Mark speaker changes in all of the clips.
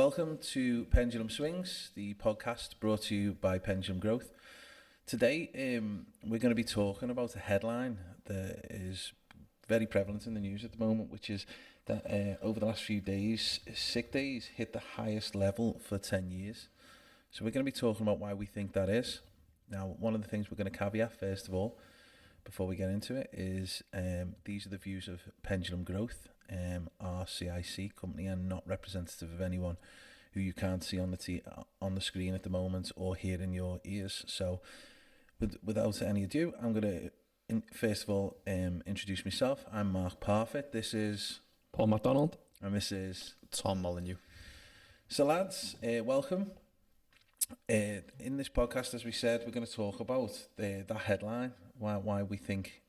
Speaker 1: welcome to Pendulum Swings, the podcast brought to you by Pendulum Growth. Today, we're going to be talking about a headline that is very prevalent in the news at the moment, which is that over the last few days, sick days hit the highest level for 10 years. So we're going to be talking about why we think that is. Now, one of the things we're going to caveat, first of all, before we get into it, is these are the views of Pendulum Growth, our CIC company, and not representative of anyone who you can't see on the screen at the moment or hear in your ears. So without any ado, I'm going to first of all introduce myself. I'm Mark Parfitt. This is
Speaker 2: Paul MacDonald.
Speaker 1: And this is
Speaker 3: Tom Molyneux.
Speaker 1: So lads, welcome. In this podcast, as we said, we're going to talk about that headline, why we think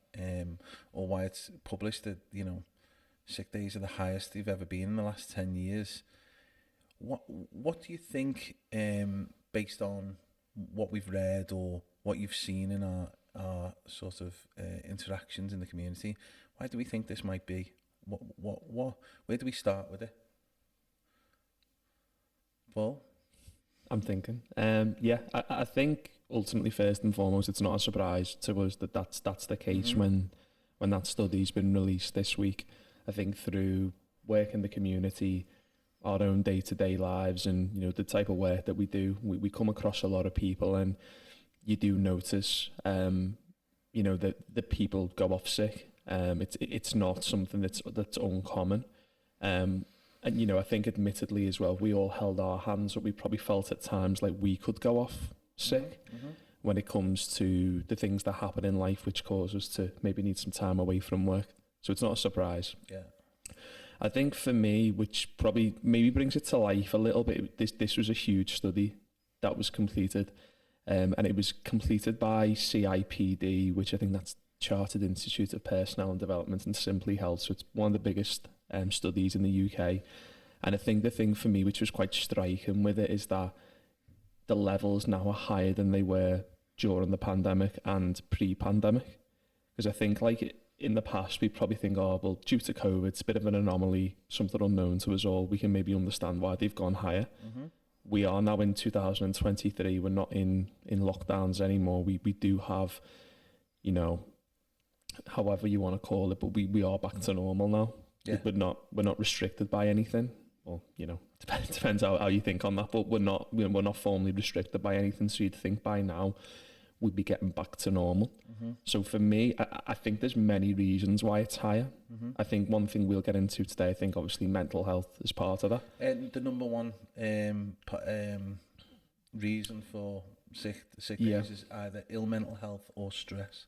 Speaker 1: or why it's published that, sick days are the highest they've ever been in the last 10 years. What do you think, based on what we've read or what you've seen in our sort of interactions in the community, why do we think this might be? Where do we start with it? Paul?
Speaker 2: I'm thinking. I think ultimately, first and foremost, it's not a surprise to us that that's the case. Mm-hmm. when that study's been released this week. I think through work in the community, our own day-to-day lives, and the type of work that we do, we come across a lot of people, and you do notice, that the people go off sick. It's not something that's uncommon. And I think admittedly as well, we all held our hands up. We probably felt at times like we could go off sick when it comes to the things that happen in life, which cause us to maybe need some time away from work. So it's not a surprise.
Speaker 1: Yeah.
Speaker 2: I think for me, which probably maybe brings it to life a little bit, this was a huge study that was completed. And it was completed by CIPD, which I think that's Chartered Institute of Personnel and Development, and Simply Health. So it's one of the biggest studies in the UK. And I think the thing for me, which was quite striking with it, is that the levels now are higher than they were during the pandemic and pre-pandemic. Because I think in the past, we probably think, due to COVID, it's a bit of an anomaly, something unknown to us all. We can maybe understand why they've gone higher. Mm-hmm. We are now in 2023. We're not in lockdowns anymore. We do have, however you want to call it, but we are back to normal now. Yeah. We're not restricted by anything. Well, depends how you think on that, but we're not formally restricted by anything. So you'd think by now we'd be getting back to normal. Mm-hmm. So for me, I think there's many reasons why it's higher. Mm-hmm. I think one thing we'll get into today, I think obviously mental health is part of that.
Speaker 1: The number one reason for sick days is either ill mental health or stress.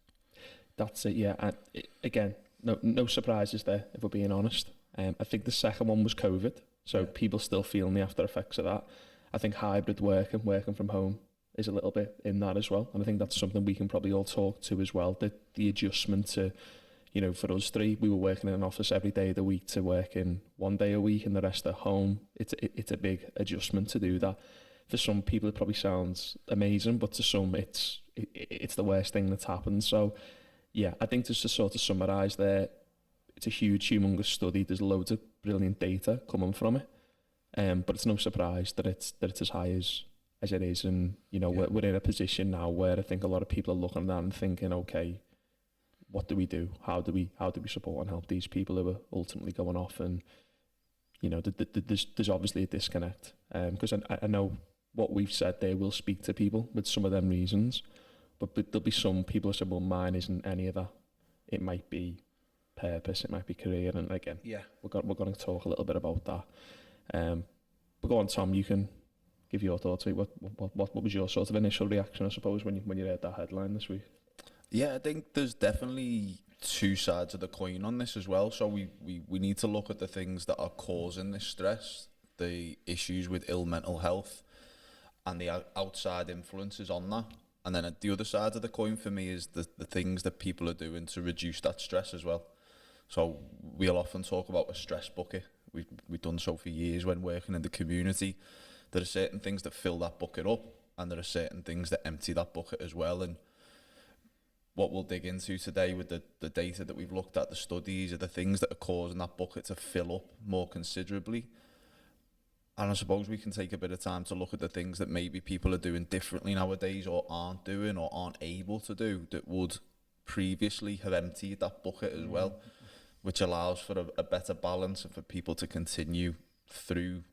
Speaker 2: That's it, yeah. And again, no surprises there, if we're being honest. I think the second one was COVID, so people still feeling the after effects of that. I think hybrid working from home is a little bit in that as well, and I think that's something we can probably all talk to as well. The adjustment to, for us three, we were working in an office every day of the week to working one day a week and the rest at home. It's a big adjustment to do that. For some people, it probably sounds amazing, but to some, it's the worst thing that's happened. So, yeah, I think just to sort of summarise there, it's a huge, humongous study. There's loads of brilliant data coming from it, but it's no surprise that it's as high as it is. And we're in a position now where I think a lot of people are looking at that and thinking, okay, what do we do? How do we support and help these people who are ultimately going off? And there's obviously a disconnect, because I know what we've said there will speak to people with some of them reasons. But there'll be some people who say, well, mine isn't any of that. It might be purpose, it might be career, and again, we're going to talk a little bit about that. But go on, Tom, you can give your thoughts. What was your sort of initial reaction, I suppose, when you read that headline this week?
Speaker 3: Yeah, I think there's definitely two sides of the coin on this as well. So we need to look at the things that are causing this stress, the issues with ill mental health, and the outside influences on that. And then at the other side of the coin for me is the things that people are doing to reduce that stress as well. So we'll often talk about a stress bucket. We've done so for years when working in the community. There are certain things that fill that bucket up, and there are certain things that empty that bucket as well. And what we'll dig into today with the data that we've looked at, the studies, are the things that are causing that bucket to fill up more considerably. And I suppose we can take a bit of time to look at the things that maybe people are doing differently nowadays, or aren't doing, or aren't able to do, that would previously have emptied that bucket as well, which allows for a better balance and for people to continue through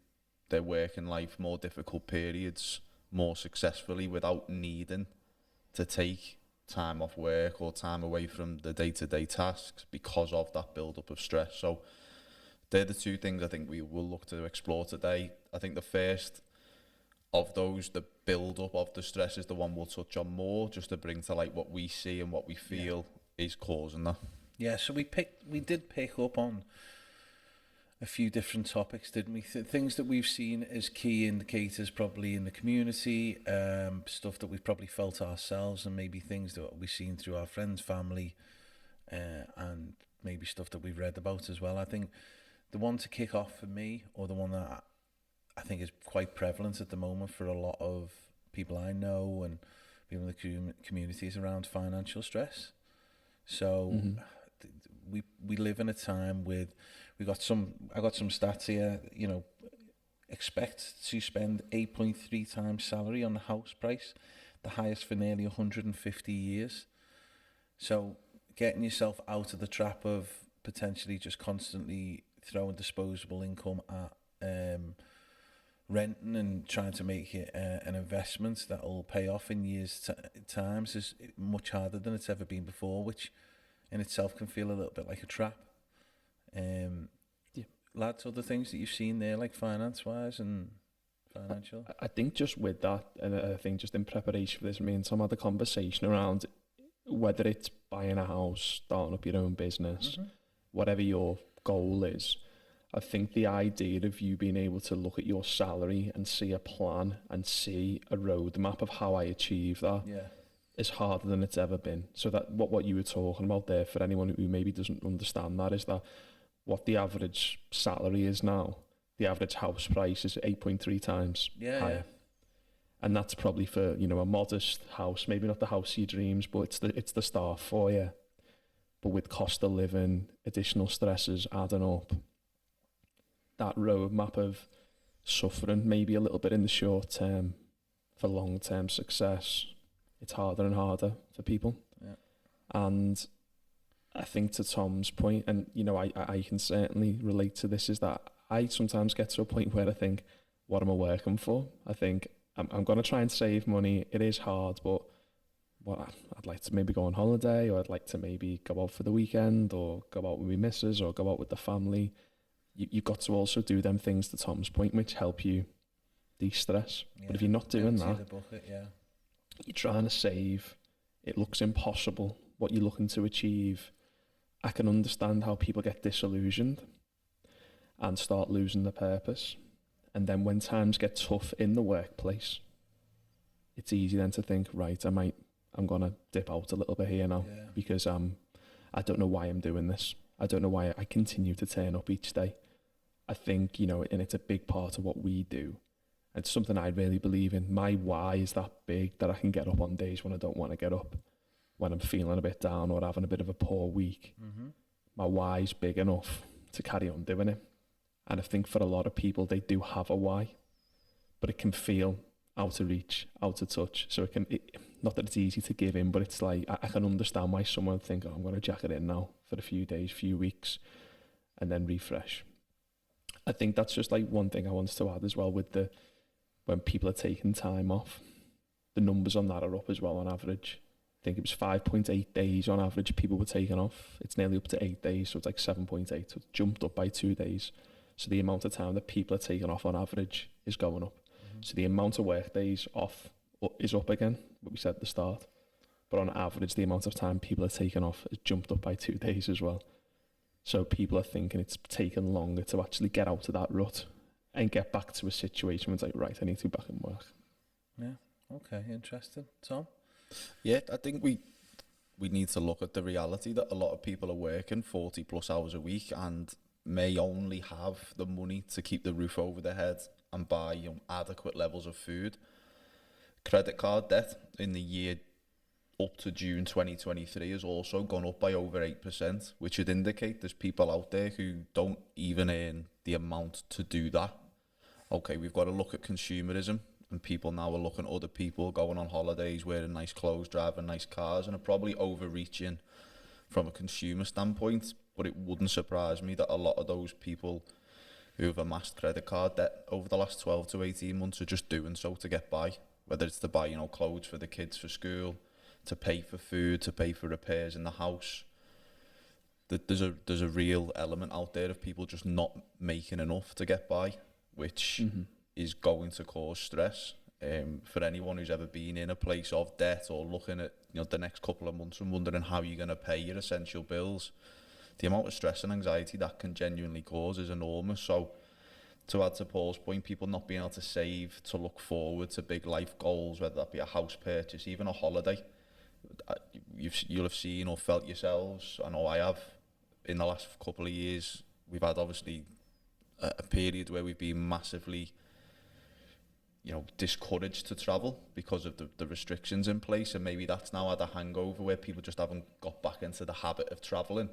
Speaker 3: their working life, more difficult periods, more successfully, without needing to take time off work or time away from the day-to-day tasks because of that build-up of stress. So they're the two things I think we will look to explore today. I think the first of those, the build-up of the stress, is the one we'll touch on more, just to bring to light what we see and what we feel is causing that.
Speaker 1: Yeah, so we did pick up on a few different topics, didn't we? Things that we've seen as key indicators probably in the community, stuff that we've probably felt ourselves, and maybe things that we've seen through our friends, family, and maybe stuff that we've read about as well. I think the one to kick off for me, or the one that I think is quite prevalent at the moment for a lot of people I know and people in the community, is around financial stress. So we live in a time with, I got some stats here, you know, expect to spend 8.3 times salary on the house price, the highest for nearly 150 years. So getting yourself out of the trap of potentially just constantly throwing disposable income at renting and trying to make it an investment that will pay off in years' times is much harder than it's ever been before, which in itself can feel a little bit like a trap. Lads, other things that you've seen there, like finance-wise and financial?
Speaker 2: I think just with that, and I think just in preparation for this, me and Tom had a conversation around whether it's buying a house, starting up your own business, whatever your goal is. I think the idea of you being able to look at your salary and see a plan and see a roadmap of how I achieve that is harder than it's ever been. So that what you were talking about there, for anyone who maybe doesn't understand that, is that what the average salary is now, the average house price is 8.3 times higher. And that's probably for, you know, a modest house, maybe not the house of your dreams, but it's the start for you. But with cost of living, additional stresses adding up, that roadmap of suffering maybe a little bit in the short term for long-term success, it's harder and harder for people. And I think, to Tom's point, and you know, I can certainly relate to this, is that I sometimes get to a point where I think, what am I working for? I think I'm going to try and save money. It is hard, but I'd like to maybe go on holiday, or I'd like to maybe go out for the weekend, or go out with my missus, or go out with the family. You've got to also do them things, to Tom's point, which help you de-stress. But if you're not doing that, you're trying to save, it looks impossible what you're looking to achieve. I can understand how people get disillusioned and start losing their purpose. And then when times get tough in the workplace, it's easy then to think, right, I'm going to dip out a little bit here now, because I don't know why I'm doing this. I don't know why I continue to turn up each day. I think, you know, and it's a big part of what we do. It's something I really believe in. My why is that big that I can get up on days when I don't want to get up, when I'm feeling a bit down or having a bit of a poor week. My why is big enough to carry on doing it. And I think for a lot of people, they do have a why, but it can feel out of reach, out of touch. So not that it's easy to give in, but it's like, I can understand why someone would think, I'm going to jack it in now for a few days, few weeks, and then refresh. I think that's just like one thing I wanted to add as well, with when people are taking time off, the numbers on that are up as well on average. I think it was 5.8 days on average people were taking off. It's nearly up to 8 days, so it's like 7.8. So it's jumped up by 2 days. So the amount of time that people are taking off on average is going up. So the amount of work days off is up again, what we said at the start. But on average, the amount of time people are taking off has jumped up by 2 days as well. So people are thinking it's taken longer to actually get out of that rut and get back to a situation where it's like, right, I need to be back in work.
Speaker 1: Yeah, okay, interesting. Tom?
Speaker 3: Yeah, I think we need to look at the reality that a lot of people are working 40 plus hours a week and may only have the money to keep the roof over their head and buy, you know, adequate levels of food. Credit card debt in the year up to June 2023 has also gone up by over 8%, which would indicate there's people out there who don't even earn the amount to do that. okay, we've got to look at consumerism, and people now are looking at other people going on holidays, wearing nice clothes, driving nice cars, and are probably overreaching from a consumer standpoint. But it wouldn't surprise me that a lot of those people who have amassed credit card debt over the last 12 to 18 months are just doing so to get by, whether it's to buy, you know, clothes for the kids for school, to pay for food, to pay for repairs in the house. There's a real element out there of people just not making enough to get by, which is going to cause stress. For anyone who's ever been in a place of debt or looking at, you know, the next couple of months and wondering how you're going to pay your essential bills, the amount of stress and anxiety that can genuinely cause is enormous. So to add to Paul's point, people not being able to save, to look forward to big life goals, whether that be a house purchase, even a holiday. You'll have seen or felt yourselves, I know I have, in the last couple of years, we've had obviously a period where we've been massively, you know, discouraged to travel because of the restrictions in place, and maybe that's now had a hangover where people just haven't got back into the habit of travelling.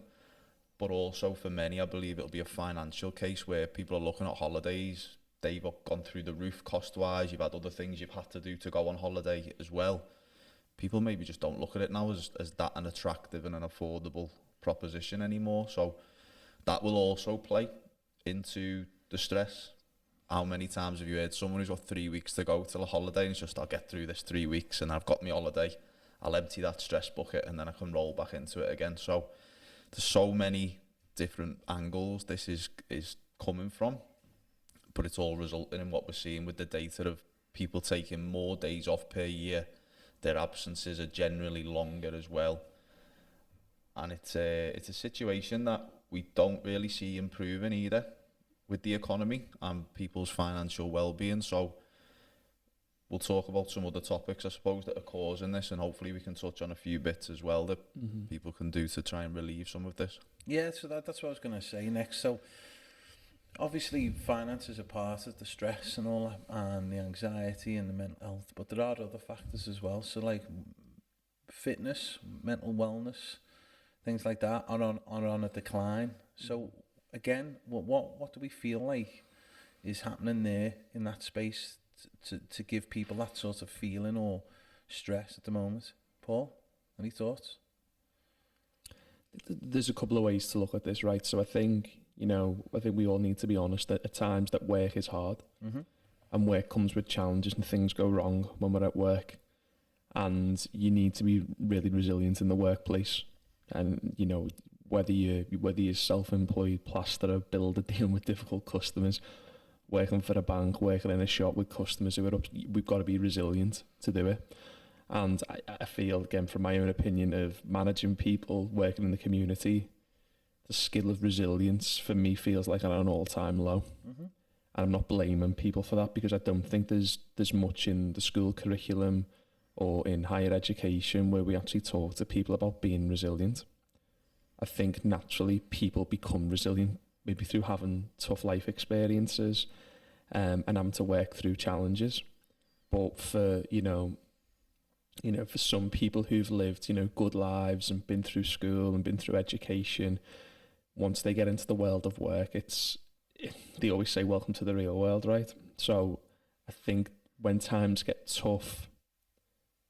Speaker 3: But also for many, I believe it'll be a financial case where people are looking at holidays. They've gone through the roof cost-wise. You've had other things you've had to do to go on holiday as well. People maybe just don't look at it now as that an attractive and an affordable proposition anymore. So that will also play into the stress. How many times have you heard someone who's got 3 weeks to go till a holiday and it's just, I'll get through this 3 weeks and I've got my holiday, I'll empty that stress bucket and then I can roll back into it again. So there's so many different angles this is coming from, but it's all resulting in what we're seeing with the data of people taking more days off per year. Their absences are generally longer as well. And it's a situation that we don't really see improving either with the economy and people's financial well-being. So we'll talk about some other topics, I suppose, that are causing this, and hopefully we can touch on a few bits as well that people can do to try and relieve some of this.
Speaker 1: Yeah, so that's what I was going to say next. So obviously finances are part of the stress and all that, and the anxiety and the mental health, but there are other factors as well. So like fitness, mental wellness, things like that are on a decline. So again, what do we feel like is happening there in that space to give people that sort of feeling or stress at the moment? Paul, any thoughts?
Speaker 2: There's a couple of ways to look at this, right? So I think we all need to be honest that at times that work is hard, and work comes with challenges and things go wrong when we're at work, and you need to be really resilient in the workplace. And you know, whether you're self-employed, plasterer, builder, dealing with difficult customers, working for a bank, working in a shop with customers who are up, we've got to be resilient to do it. And I feel, again, from my own opinion of managing people, working in the community, the skill of resilience for me feels like at an all-time low. And I'm not blaming people for that, because I don't think there's much in the school curriculum or in higher education where we actually talk to people about being resilient. I think naturally people become resilient maybe through having tough life experiences and having to work through challenges. But for for some people who've lived good lives and been through school and been through education, once they get into the world of work, they always say welcome to the real world, right? So I think when times get tough,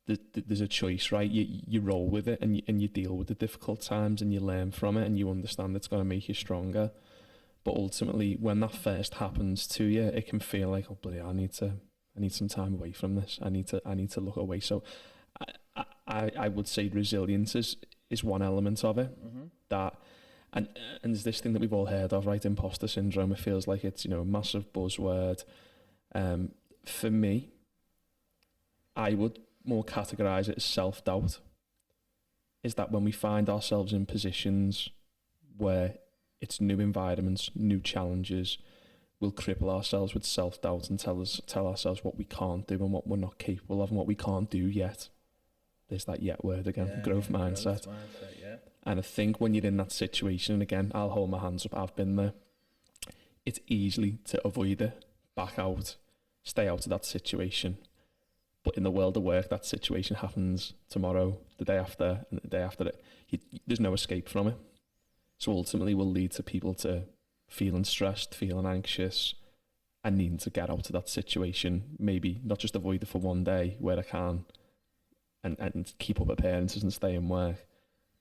Speaker 2: there's a choice, right? You roll with it and you deal with the difficult times and you learn from it and you understand it's going to make you stronger. But ultimately, when that first happens to you, it can feel like, oh, bloody, I need some time away from this. I need to look away. So I would say resilience is one element of it. That and there's this thing that we've all heard of, right? Imposter syndrome. It feels like it's a massive buzzword. For me, I would more categorize it as self-doubt. Is that when we find ourselves in positions where it's new environments, new challenges, we'll cripple ourselves with self-doubt and tell ourselves what we can't do and what we're not capable of and what we can't do yet. There's that yet word again, growth mindset.
Speaker 1: Yeah.
Speaker 2: And I think when you're in that situation, and again, I'll hold my hands up, I've been there, it's easy to avoid it, back out, stay out of that situation. But in the world of work, that situation happens tomorrow, the day after, and the day after it. There's no escape from it. So ultimately will lead to people to feeling stressed, feeling anxious, and needing to get out of that situation, maybe not just avoid it for one day where I can and keep up appearances and stay in work,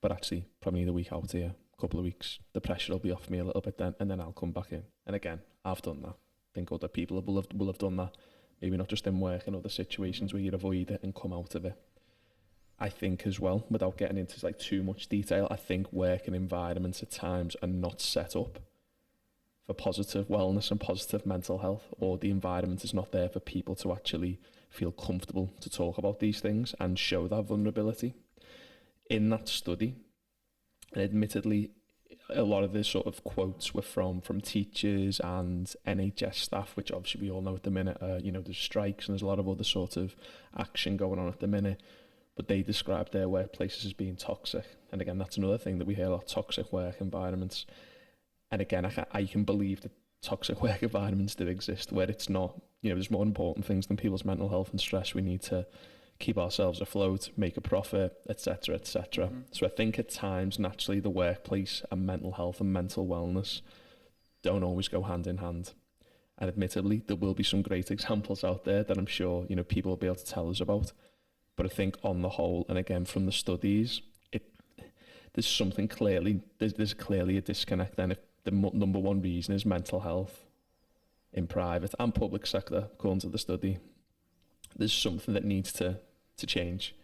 Speaker 2: but actually probably need a week out here, a couple of weeks. The pressure will be off me a little bit then, and then I'll come back in. And again, I've done that. I think other people will have done that. Maybe not just in work, in other situations where you avoid it and come out of it. I think as well, without getting into like too much detail, I think working environments at times are not set up for positive wellness and positive mental health, or the environment is not there for people to actually feel comfortable to talk about these things and show that vulnerability. In that study, and admittedly, a lot of the sort of quotes were from teachers and NHS staff, which obviously we all know at the minute, there's strikes and there's a lot of other sort of action going on at the minute, but they described their workplaces as being toxic. And again, that's another thing that we hear a lot, toxic work environments. And again, I can believe that toxic work environments do exist where it's not, there's more important things than people's mental health and stress. We need to keep ourselves afloat, make a profit, etc., etc. Mm-hmm. So I think at times, naturally, the workplace and mental health and mental wellness don't always go hand in hand. And admittedly, there will be some great examples out there that I'm sure, people will be able to tell us about. But I think on the whole, and again, from the studies, there's something clearly, there's clearly a disconnect. And if the number one reason is mental health in private and public sector, according to the study, there's something that needs to change.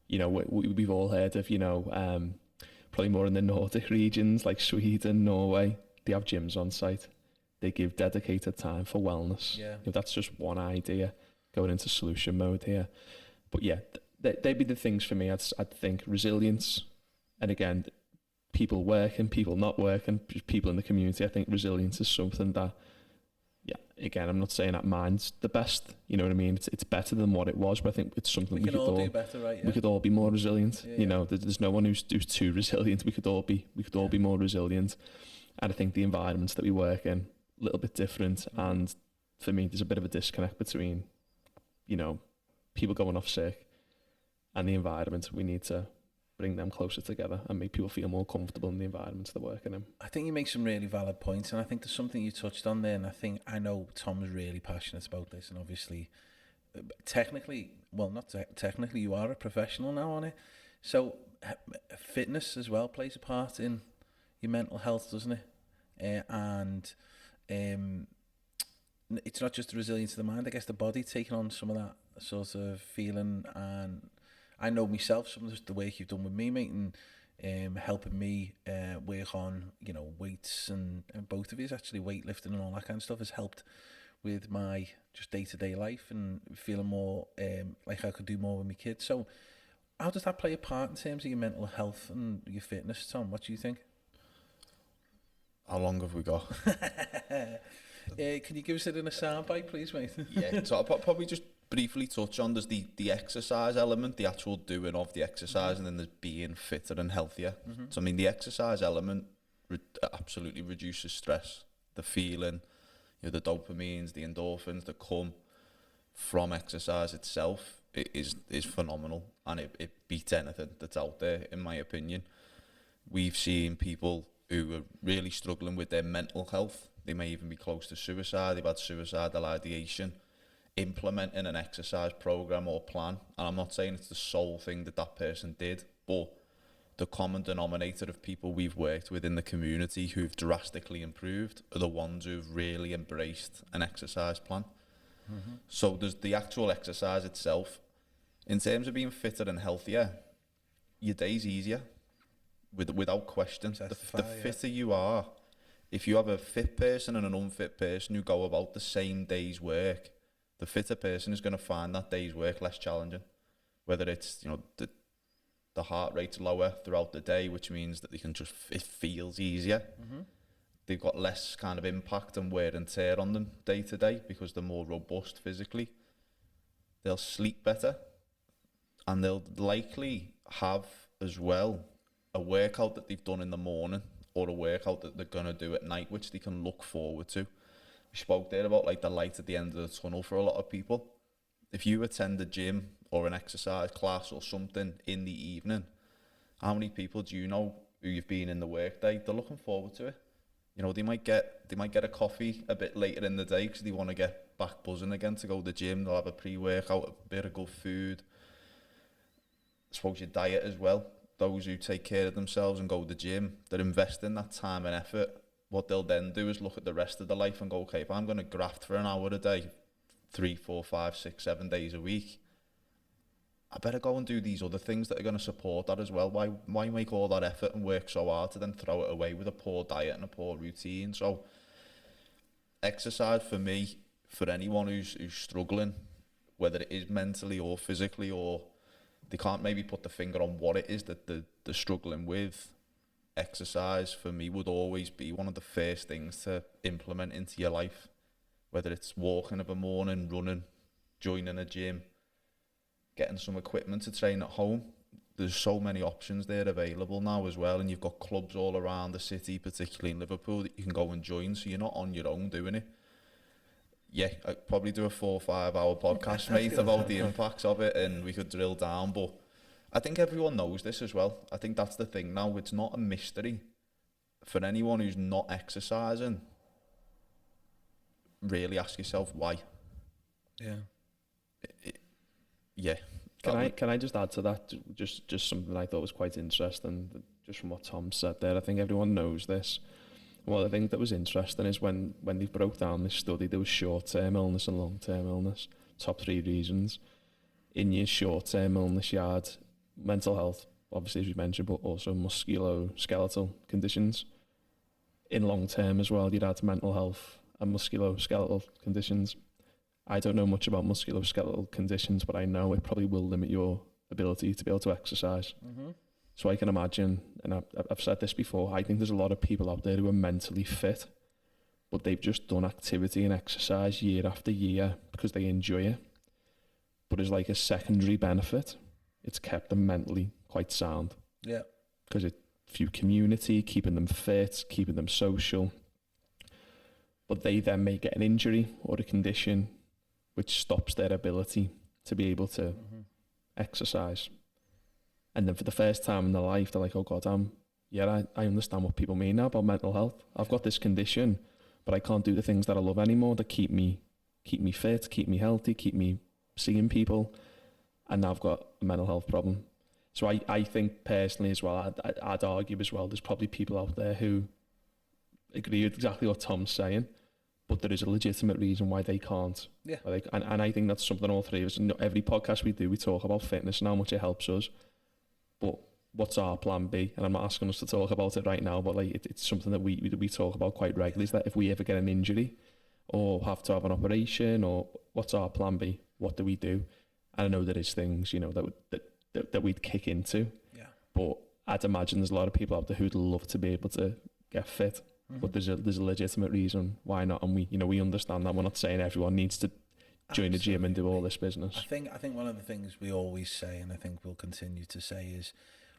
Speaker 2: We've all heard of, probably more in the Nordic regions like Sweden, Norway, they have gyms on site. They give dedicated time for wellness. Yeah. That's just one idea going into solution mode here. But yeah, they'd be the things for me. I'd think resilience, and again, people working, people not working, people in the community. I think resilience is something that, again, I'm not saying that mine's the best, you know what I mean? It's better than what it was, but I think it's something we could all
Speaker 1: do better, right? Yeah.
Speaker 2: We could all be more resilient. Yeah. There's no one who's too resilient. We could all be more resilient. And I think the environments that we work in, a little bit different. And for me, there's a bit of a disconnect between, people going off sick and the environment. We need to bring them closer together and make people feel more comfortable in the environments they're working in.
Speaker 1: I think you make some really valid points, and I think there's something you touched on there, and I know Tom's really passionate about this, and obviously, technically, you are a professional now on it, so fitness as well plays a part in your mental health, doesn't it? And it's not just the resilience of the mind, I guess the body taking on some of that sort of feeling. And I know myself, some of the work you've done with me, mate, and helping me work on, weights, and both of you actually weightlifting and all that kind of stuff has helped with my just day-to-day life and feeling more like I could do more with my kids. So how does that play a part in terms of your mental health and your fitness, Tom? What do you think?
Speaker 3: How long have we got?
Speaker 1: Can you give us it in a soundbite, please, mate?
Speaker 3: Yeah, so I'll probably just briefly touch on, there's the exercise element, the actual doing of the exercise, and then there's being fitter and healthier. Mm-hmm. So I mean, the exercise element absolutely reduces stress, the feeling, the dopamines, the endorphins that come from exercise itself is phenomenal, and it beats anything that's out there, in my opinion. We've seen people who are really struggling with their mental health. They may even be close to suicide. They've had suicidal ideation, implementing an exercise program or plan. And I'm not saying it's the sole thing that person did, but the common denominator of people we've worked with in the community who've drastically improved are the ones who've really embraced an exercise plan. Mm-hmm. So there's the actual exercise itself. In terms of being fitter and healthier, your day's easier, without question. The fitter you are, if you have a fit person and an unfit person who go about the same day's work, the fitter person is going to find that day's work less challenging. Whether it's, the heart rate's lower throughout the day, which means that it feels easier. Mm-hmm. They've got less kind of impact and wear and tear on them day to day because they're more robust physically. They'll sleep better, and they'll likely have as well a workout that they've done in the morning or a workout that they're going to do at night, which they can look forward to. We spoke there about like the light at the end of the tunnel for a lot of people. If you attend a gym or an exercise class or something in the evening, how many people do you know who you've been in the work day? They're looking forward to it. You know, they might get a coffee a bit later in the day because they want to get back buzzing again to go to the gym. They'll have a pre-workout, a bit of good food. I suppose your diet as well. Those who take care of themselves and go to the gym, they're investing that time and effort. What they'll then do is look at the rest of their life and go, okay, if I'm going to graft for an hour a day, 3, 4, 5, 6, 7 days a week, I better go and do these other things that are going to support that as well. Why make all that effort and work so hard to then throw it away with a poor diet and a poor routine? So exercise for me, for anyone who's struggling, whether it is mentally or physically, or they can't maybe put the finger on what it is that they're struggling with, exercise for me would always be one of the first things to implement into your life, whether it's walking of a morning, running, joining a gym, getting some equipment to train at home. There's so many options there available now as well, and you've got clubs all around the city, particularly in Liverpool, that you can go and join, so you're not on your own doing it. Yeah, I'd probably do a 4 or 5 hour podcast, mate, about the impacts of it, and we could drill down, but I think everyone knows this as well. I think that's the thing now. It's not a mystery. For anyone who's not exercising, really ask yourself why.
Speaker 1: Yeah.
Speaker 3: Yeah.
Speaker 2: Can I just add to that? Just something I thought was quite interesting, just from what Tom said there. I think everyone knows this. Well, I think that was interesting is when they broke down this study, there was short-term illness and long-term illness. Top 3 reasons. In your short-term illness, you had mental health, obviously, as you mentioned, but also musculoskeletal conditions. In long-term as well, you'd had mental health and musculoskeletal conditions. I don't know much about musculoskeletal conditions, but I know it probably will limit your ability to be able to exercise. Mm-hmm. So I can imagine, and I've said this before, I think there's a lot of people out there who are mentally fit, but they've just done activity and exercise year after year because they enjoy it. But as like a secondary benefit, it's kept them mentally quite sound.
Speaker 1: Yeah.
Speaker 2: Because it through community, keeping them fit, keeping them social. But they then may get an injury or a condition which stops their ability to be able to exercise. And then for the first time in their life, they're like, oh God, I understand what people mean now about mental health. I've got this condition, but I can't do the things that I love anymore that keep me fit, keep me healthy, keep me seeing people. And now I've got a mental health problem. So I think personally as well, I'd argue as well, there's probably people out there who agree with exactly what Tom's saying, but there is a legitimate reason why they can't. Yeah. And I think that's something all 3 of us, every podcast we do, we talk about fitness and how much it helps us. But what's our plan B? And I'm not asking us to talk about it right now, but like it's something that we talk about quite regularly, is that if we ever get an injury or have to have an operation, or what's our plan B? What do we do? And I know there is things, you know, that we'd kick into. Yeah. But I'd imagine there's a lot of people out there who'd love to be able to get fit. But there's a legitimate reason why not, and we understand that. We're not saying everyone needs to join the gym and do all this business.
Speaker 1: I think one of the things we always say, and I think we'll continue to say, is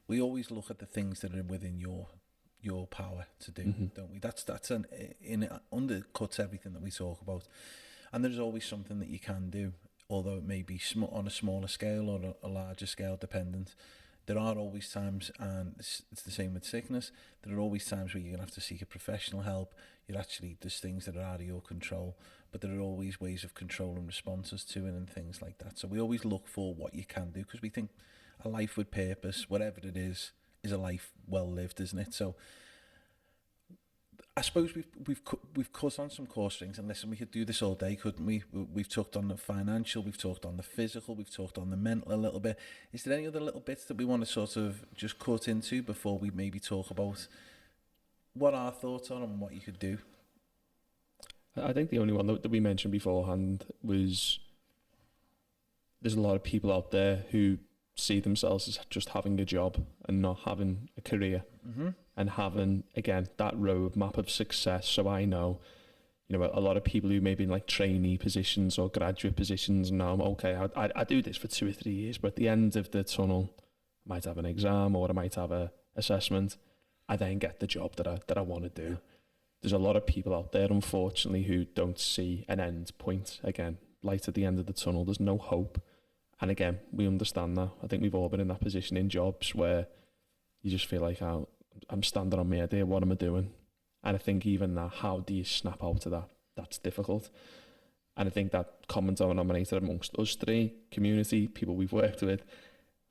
Speaker 1: we always look at the things that are within your power to do, don't we? That's undercuts everything that we talk about, and there's always something that you can do, although it may be on a smaller scale or a larger scale dependent. There are always times, and it's the same with sickness, there are always times where you're going to have to seek a professional help. There's things that are out of your control, but there are always ways of controlling responses to it and things like that. So we always look for what you can do, because we think a life with purpose, whatever it is a life well lived, isn't it? So I suppose we've cut on some core strings, and listen, we could do this all day, couldn't we? We've talked on the financial, we've talked on the physical, we've talked on the mental a little bit. Is there any other little bits that we want to sort of just cut into before we maybe talk about what our thoughts are and what you could do?
Speaker 2: I think the only one that we mentioned beforehand was there's a lot of people out there who see themselves as just having a job and not having a career, and having, again, that roadmap of success. So I know, a lot of people who may be in like trainee positions or graduate positions, and now I do this for 2 or 3 years, but at the end of the tunnel, I might have an exam or I might have a assessment. I then get the job that I want to do. There's a lot of people out there, unfortunately, who don't see an end point. Again, light at the end of the tunnel. There's no hope. And again, we understand that. I think we've all been in that position in jobs where you just feel like, I'm standing on my head here, what am I doing? And I think even that, how do you snap out of that? That's difficult. And I think that common denominator amongst us three, community, people we've worked with,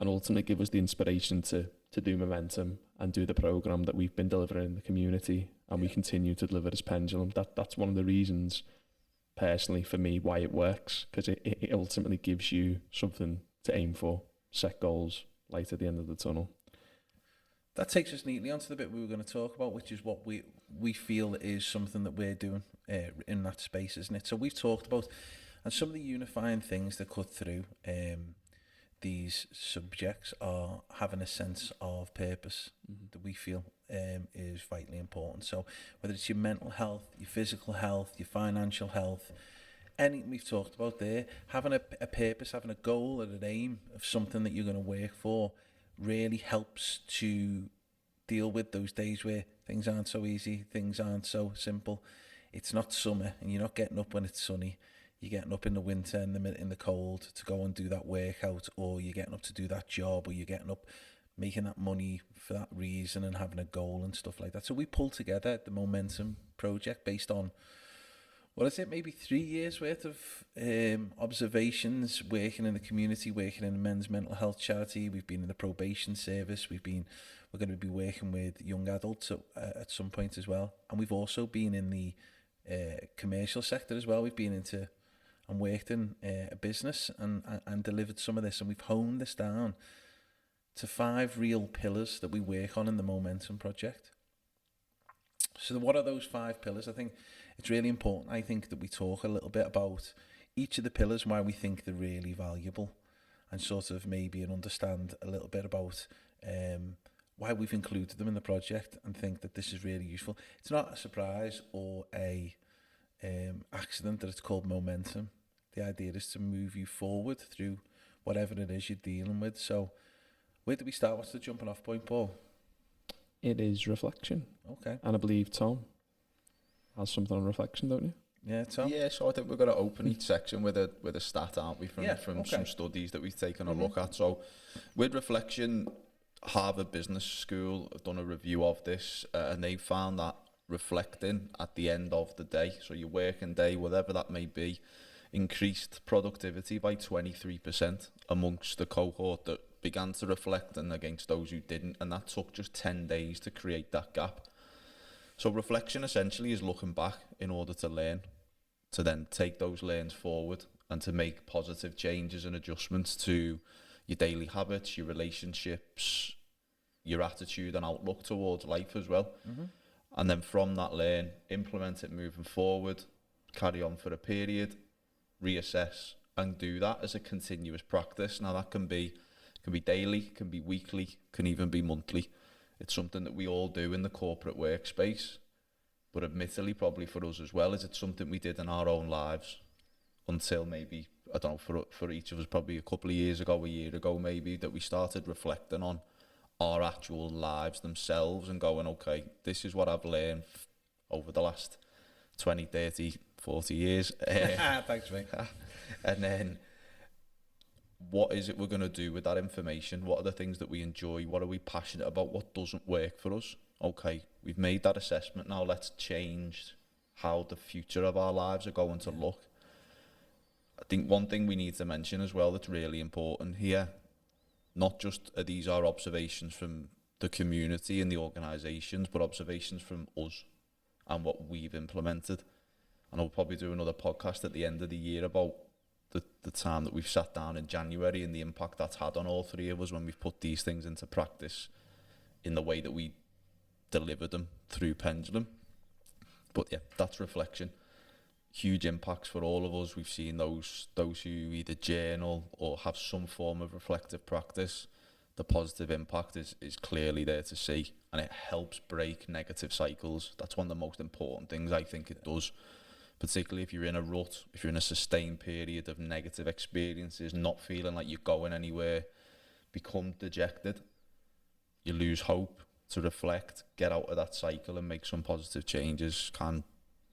Speaker 2: and ultimately give us the inspiration to do Momentum and do the programme that we've been delivering in the community, and we continue to deliver as Pendulum. That's one of the reasons, personally, for me, why it works, because it ultimately gives you something to aim for, set goals, light at the end of the tunnel.
Speaker 1: That takes us neatly onto the bit we were going to talk about, which is what we feel is something that we're doing in that space, isn't it? So we've talked about, and some of the unifying things that cut through these subjects are having a sense of purpose that we feel is vitally important. So whether it's your mental health, your physical health, your financial health, anything we've talked about there, having a purpose, having a goal and an aim of something that you're going to work for really helps to deal with those days where things aren't so easy, things aren't so simple. It's not summer and you're not getting up when it's sunny. You're getting up in the winter and in the cold to go and do that workout, or you're getting up to do that job, or you're getting up making that money for that reason and having a goal and stuff like that. So we pulled together the Momentum project based on, what is it, maybe 3 years worth of observations, working in the community, working in a men's mental health charity. We've been in the probation service. We're going to be working with young adults at some point as well. And we've also been in the commercial sector as well. We've been into and worked in a business and delivered some of this. And we've honed this down to 5 real pillars that we work on in the Momentum project. So what are those 5 pillars? I think it's really important, I think, that we talk a little bit about each of the pillars, why we think they're really valuable, and sort of maybe understand a little bit about why we've included them in the project and think that this is really useful. It's not a surprise or a accident that it's called Momentum. The idea is to move you forward through whatever it is you're dealing with. So where do we start? What's the jumping off point, Paul?
Speaker 2: It is reflection.
Speaker 1: Okay.
Speaker 2: And I believe Tom has something on reflection, don't you?
Speaker 1: Yeah, Tom?
Speaker 3: Yeah, so I think we're going to open each section with a stat, aren't we, from
Speaker 1: Okay.
Speaker 3: some studies that we've taken a look at. So with reflection, Harvard Business School have done a review of this, and they found that reflecting at the end of the day, so your working day, whatever that may be, increased productivity by 23% amongst the cohort that began to reflect and against those who didn't, and that took just 10 days to create that gap. So reflection essentially is looking back in order to learn, to then take those learns forward and to make positive changes and adjustments to your daily habits, your relationships, your attitude and outlook towards life as well. And then from that learn, implement it moving forward, carry on for a period, reassess, and do that as a continuous practice. Now that can be daily, can be weekly, can even be monthly. It's something that we all do in the corporate workspace, but admittedly, probably for us as well, is it something we did in our own lives until maybe, I don't know, for each of us, probably a couple of years ago, a year ago maybe, that we started reflecting on our actual lives themselves and going, okay, this is what I've learned over the last 20, 30, 40 years.
Speaker 1: Thanks, mate.
Speaker 3: And then what is it we're going to do with that information? What are the things that we enjoy? What are we passionate about? What doesn't work for us? Okay, we've made that assessment. Now let's change how the future of our lives are going to look. I think one thing we need to mention as well that's really important here, not just are these our observations from the community and the organisations, but observations from us and what we've implemented. And I'll probably do another podcast at the end of the year about the time that we've sat down in January and the impact that's had on all 3 of us when we've put these things into practice in the way that we deliver them through Pendulum. But yeah, that's reflection. Huge impacts for all of us. We've seen those who either journal or have some form of reflective practice. The positive impact is clearly there to see, and it helps break negative cycles. That's one of the most important things I think it does, particularly if you're in a rut, if you're in a sustained period of negative experiences, not feeling like you're going anywhere, become dejected, you lose hope. To reflect, get out of that cycle and make some positive changes can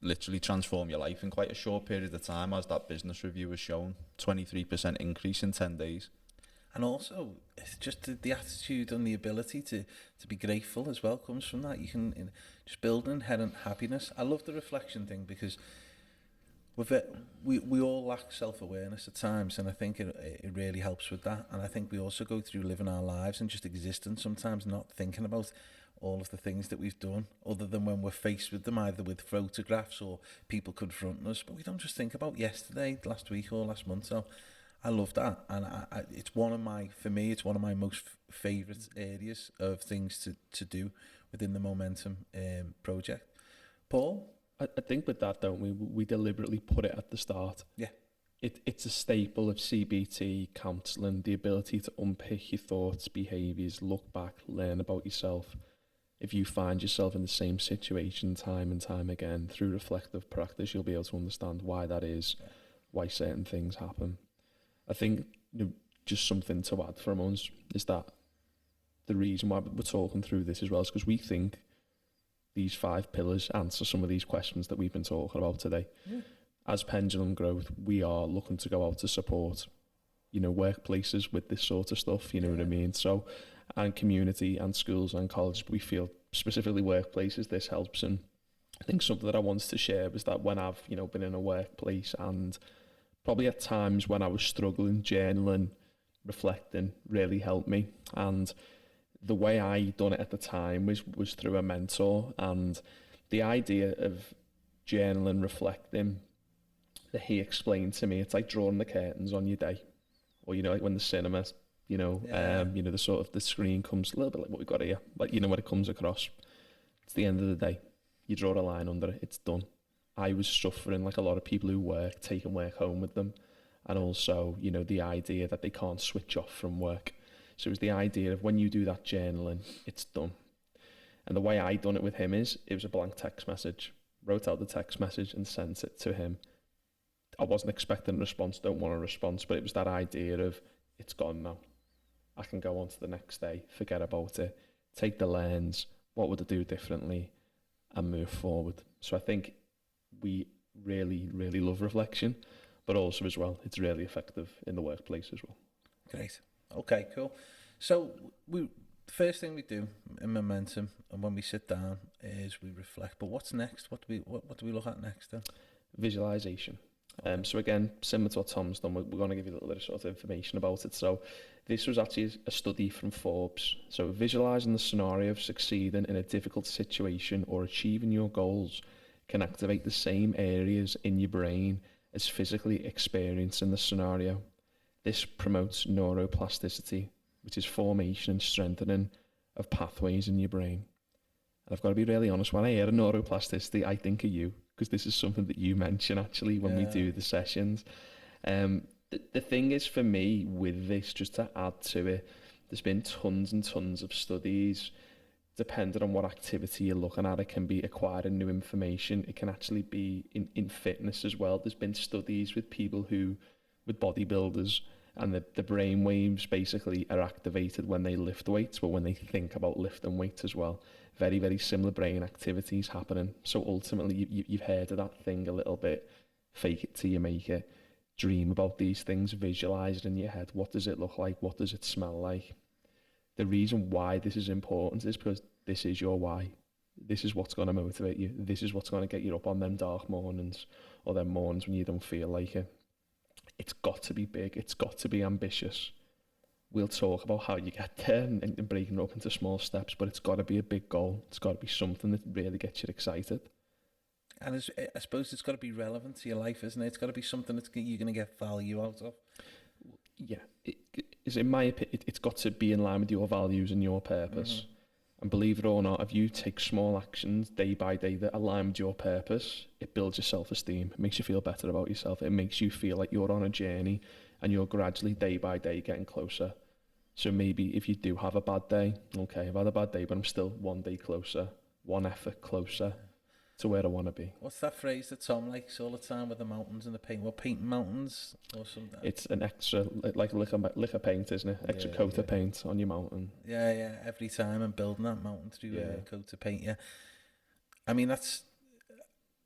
Speaker 3: literally transform your life in quite a short period of time, as that business review has shown. 23% increase in 10 days.
Speaker 1: And also, it's just the attitude and the ability to be grateful as well comes from that. You can just build an inherent happiness. I love the reflection thing because we all lack self-awareness at times, and I think it really helps with that. And I think we also go through living our lives and just existing sometimes, not thinking about all of the things that we've done, other than when we're faced with them, either with photographs or people confronting us. But we don't just think about yesterday, last week or last month. So I love that, and it's for me, it's one of my most favourite areas of things to do within the Momentum project. Paul?
Speaker 2: I think with that, don't we deliberately put it at the start.
Speaker 1: Yeah.
Speaker 2: It's a staple of CBT counselling, the ability to unpick your thoughts, behaviours, look back, learn about yourself. If you find yourself in the same situation time and time again, through reflective practice, you'll be able to understand why that is, why certain things happen. I think just something to add from us is that the reason why we're talking through this as well is because we think these 5 pillars answer some of these questions that we've been talking about today.
Speaker 1: Yeah.
Speaker 2: As Pendulum Growth, we are looking to go out to support, workplaces with this sort of stuff, you know what I mean? So, and community and schools and colleges, we feel specifically workplaces, this helps. And I think something that I wanted to share was that when I've, been in a workplace and probably at times when I was struggling, journaling, reflecting really helped me. And the way I done it at the time was through a mentor, and the idea of journaling, reflecting, that he explained to me, it's like drawing the curtains on your day, or like when the cinema, the sort of the screen comes a little bit like what we got here, like what it comes across. It's the end of the day. You draw a line under it. It's done. I was suffering like a lot of people who work, taking work home with them, and also the idea that they can't switch off from work. So it was the idea of when you do that journaling, it's done. And the way I done it with him is, it was a blank text message. Wrote out the text message and sent it to him. I wasn't expecting a response, don't want a response, but it was that idea of, it's gone now. I can go on to the next day, forget about it, take the lens, what would I do differently, and move forward. So I think we really, really love reflection, but also as well, it's really effective in the workplace as well.
Speaker 1: Great. Okay, cool. So the first thing we do in Momentum, and when we sit down, is we reflect. But what's next? What do we look at next then?
Speaker 2: Visualization. So again, similar to what Tom's done, we're going to give you a little bit of sort of information about it. So this was actually a study from Forbes. So visualizing the scenario of succeeding in a difficult situation or achieving your goals can activate the same areas in your brain as physically experiencing the scenario. This promotes neuroplasticity, which is formation and strengthening of pathways in your brain. And I've got to be really honest, when I hear neuroplasticity, I think of you, because this is something that you mention actually when we do the sessions. The thing is for me with this, just to add to it, there's been tons and tons of studies, depending on what activity you're looking at. It can be acquiring new information. It can actually be in fitness as well. There's been studies with people with bodybuilders, and the brain waves basically are activated when they lift weights, but when they think about lifting weights as well. Very, very similar brain activities happening. So ultimately, you've heard of that thing a little bit, fake it till you make it. Dream about these things, visualize it in your head. What does it look like? What does it smell like? The reason why this is important is because this is your why. This is what's going to motivate you. This is what's going to get you up on them dark mornings, or them mornings when you don't feel like it. It's got to be big. It's got to be ambitious. We'll talk about how you get there and breaking it up into small steps, but it's got to be a big goal. It's got to be something that really gets you excited.
Speaker 1: And I suppose it's got to be relevant to your life, isn't it? It's got to be something that you're going to get value out of.
Speaker 2: Yeah. In my opinion, it's got to be in line with your values and your purpose. Mm-hmm. And believe it or not, if you take small actions day by day that align with your purpose, it builds your self-esteem. It makes you feel better about yourself. It makes you feel like you're on a journey and you're gradually, day by day, getting closer. So maybe if you do have a bad day, okay, I've had a bad day, but I'm still one day closer, one effort closer to where I want to be.
Speaker 1: What's that phrase that Tom likes all the time with the mountains and the paint? Well, painting mountains or something?
Speaker 2: It's an extra, like a lick of paint, isn't it? Extra coat of paint on your mountain.
Speaker 1: Yeah. Every time I'm building that mountain through a coat of paint, I mean, that's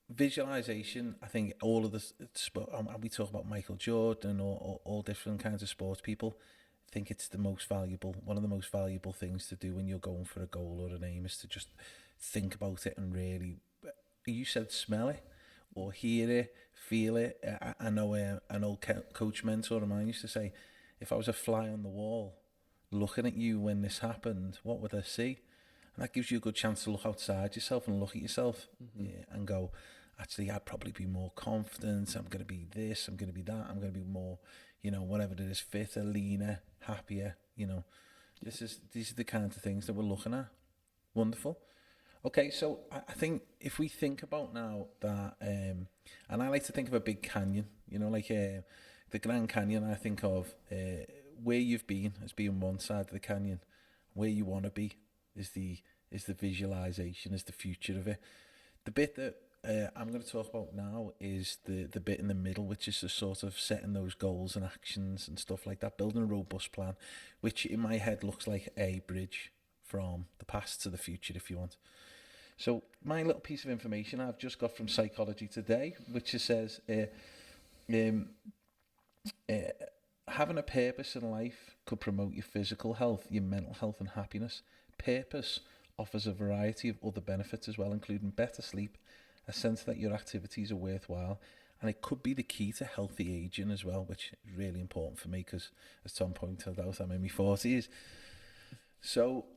Speaker 1: visualization. I think all of this, we talk about Michael Jordan or all different kinds of sports people. think it's one of the most valuable things to do when you're going for a goal or an aim, is to just think about it and really, you said smell it, or hear it, feel it. I know an old coach mentor of mine used to say, if I was a fly on the wall looking at you when this happened, what would I see? And that gives you a good chance to look outside yourself and look at yourself, and go, actually, I'd probably be more confident. I'm going to be this, I'm going to be that, I'm going to be more, whatever it is, fitter, leaner, happier. These are the kinds of things that we're looking at. Wonderful. Okay, so I think if we think about now that, and I like to think of a big canyon, like the Grand Canyon. I think of where you've been as being one side of the canyon. Where you want to be is the visualization, is the future of it. The bit that I'm going to talk about now is the bit in the middle, which is the sort of setting those goals and actions and stuff like that, building a robust plan, which in my head looks like a bridge from the past to the future, if you want. So my little piece of information I've just got from Psychology Today, which says having a purpose in life could promote your physical health, your mental health and happiness. Purpose offers a variety of other benefits as well, including better sleep, a sense that your activities are worthwhile, and it could be the key to healthy aging as well, which is really important for me because, as Tom pointed out, I'm in my 40s. So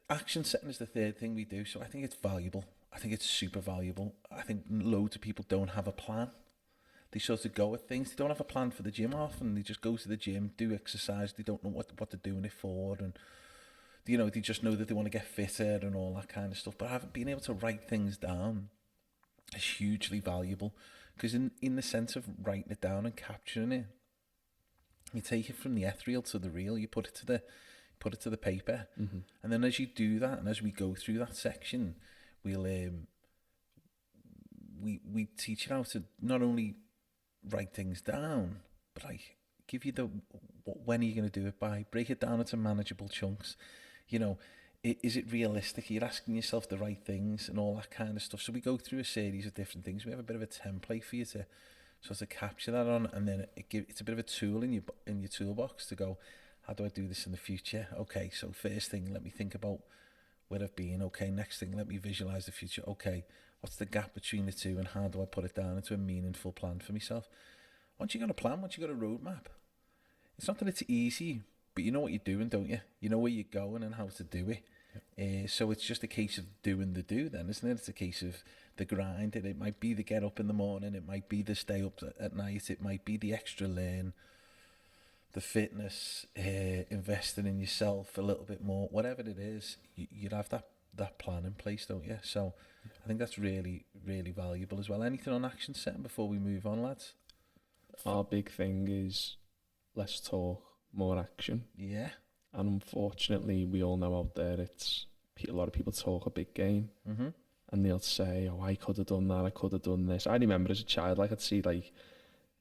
Speaker 1: action setting is the third thing we do. So I think it's valuable. I think it's super valuable. I think loads of people don't have a plan. They sort of go at things. They don't have a plan for the gym often. They just go to the gym, do exercise. They don't know what they're doing it for, and they just know that they want to get fitter and all that kind of stuff. But having been able to write things down is hugely valuable, because in the sense of writing it down and capturing it, you take it from the ethereal to the real. You put it to the paper, and then as you do that, and as we go through that section, we'll we teach you how to not only write things down, but like give you when are you going to do it by, break it down into manageable chunks. Is it realistic? You're asking yourself the right things and all that kind of stuff. So we go through a series of different things. We have a bit of a template for you to sort of capture that on, and then it's a bit of a tool in your toolbox to go, how do I do this in the future? Okay, so first thing, let me think about where I've been. Okay, next thing, let me visualize the future. Okay, what's the gap between the two, and how do I put it down into a meaningful plan for myself? Once you got a plan, once you got a roadmap, it's not that it's easy, but you know what you're doing, don't you? You know where you're going and how to do it. So it's just a case of doing the do then, isn't it? It's a case of the grind. It might be the get up in the morning. It might be the stay up at night. It might be the extra learn, the fitness, investing in yourself a little bit more. Whatever it is, you'd have that plan in place, don't you? So I think that's really, really valuable as well. Anything on action setting before we move on, lads?
Speaker 2: Our big thing is less talk, more action.
Speaker 1: Yeah.
Speaker 2: And unfortunately, we all know out there, a lot of people talk a big game, and they'll say, "Oh, I could have done that. I could have done this." I remember as a child, I'd see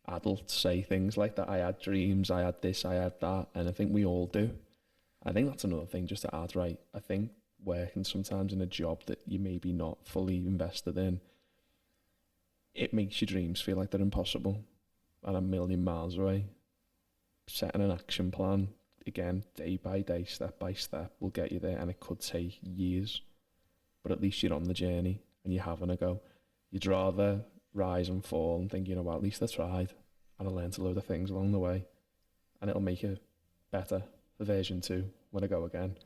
Speaker 2: adults say things like that. I had dreams. I had this. I had that. And I think we all do. I think that's another thing just to add. Right. I think working sometimes in a job that you maybe not fully invested in, it makes your dreams feel like they're impossible and a million miles away. Setting an action plan, again, day by day, step by step, will get you there, and it could take years, but at least you're on the journey and you're having a go. You'd rather rise and fall and think, at least I tried and I learned a load of things along the way, and it'll make you better for version 2 when I go again.